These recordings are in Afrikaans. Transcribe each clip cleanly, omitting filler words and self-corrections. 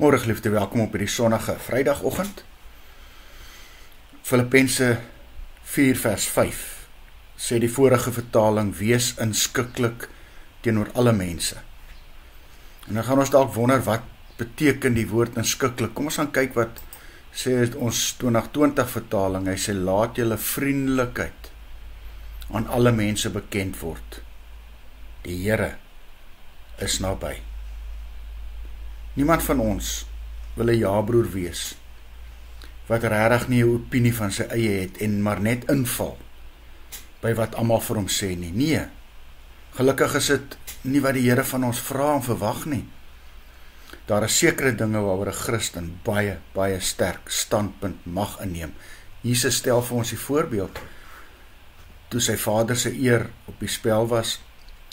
Môre geliefde, welkom op hierdie sonnige Vrydagoggend. Filippense 4 vers 5 sê die vorige vertaling, wees inskikkelik teenoor alle mense. En dan gaan ons dalk wonder, wat beteken die woord inskikkelik? Kom ons gaan kyk wat sê ons 2020 vertaling. Hy sê, laat julle vriendelikheid aan alle mense bekend word. Die Here is naby. Niemand van ons wil 'n ja-broer wees wat regtig nie 'n opinie van sy eie het en maar net inval by wat almal vir hom sê nie. Nee, gelukkig is dit nie wat die Here van ons vra en verwag nie. Daar is sekere dinge waaroor 'n Christen baie sterk standpunt mag inneem. Jesus stel vir ons die voorbeeld. Toe sy Vader se eer op die spel was,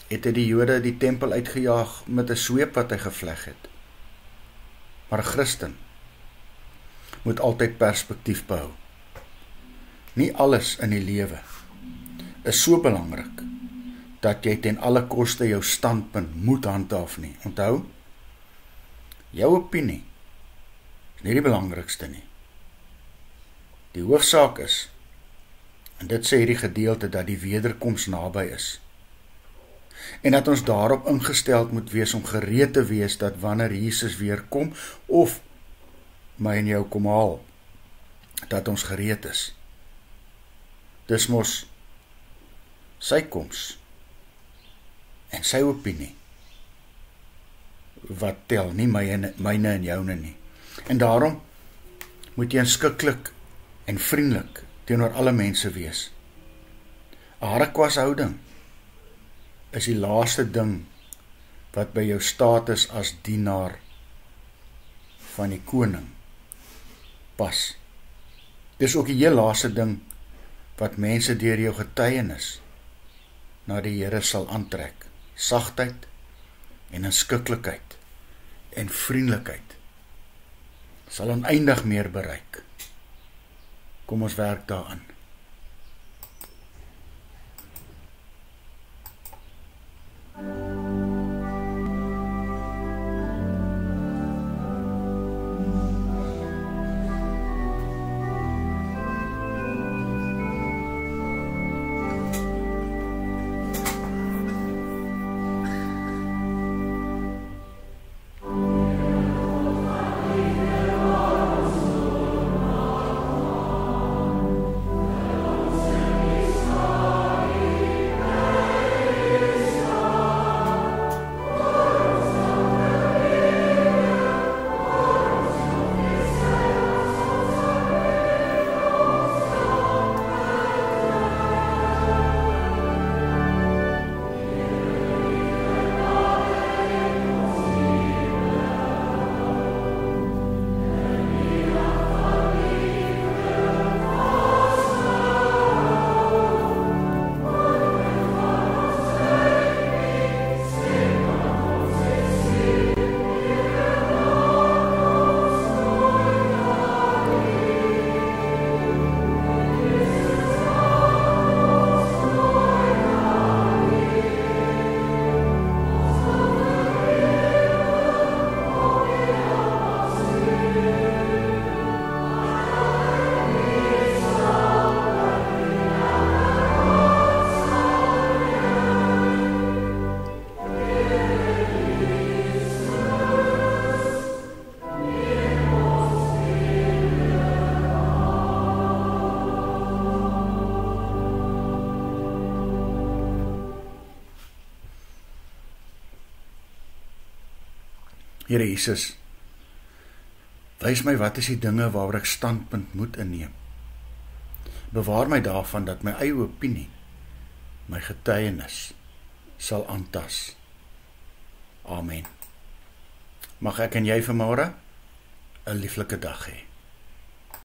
het hy die Jode die tempel uitgejaag met 'n sweep wat hy gevleg het. Maar 'n Christen moet altyd perspektief behou. Nie alles in die lewe is so belangrik dat jy ten alle koste jou standpunt moet handhaaf nie. Onthou, jou opinie is nie die belangrikste nie. Die hoofsaak is, en dit sê hierdie gedeelte, dat die wederkoms naby is. En dat ons daarop ingesteld moet wees om gereed te wees dat wanneer Jesus weer kom of my en jou kom haal, dat ons gereed is. Dis mos sy koms en sy opinie wat tel, nie myne en joune nie. En daarom moet jy inskikkelik en vriendelik teenoor alle mense wees. 'n Harrekwashouding is die laaste ding wat by jou status as dienaar van die koning pas. Dis ook die heel laaste ding wat mense deur jou getuienis na die Here sal aantrek. Sagtheid en inskikkelikheid en vriendelikheid sal oneindig meer bereik. Kom ons werk daaraan. Here Jesus, wys my wat is die dinge waaroor ek standpunt moet inneem. Bewaar my daarvan dat my eie opinie, my getuienis, sal aantas. Amen. Mag ek en jy vanmôre 'n lieflike dag hê.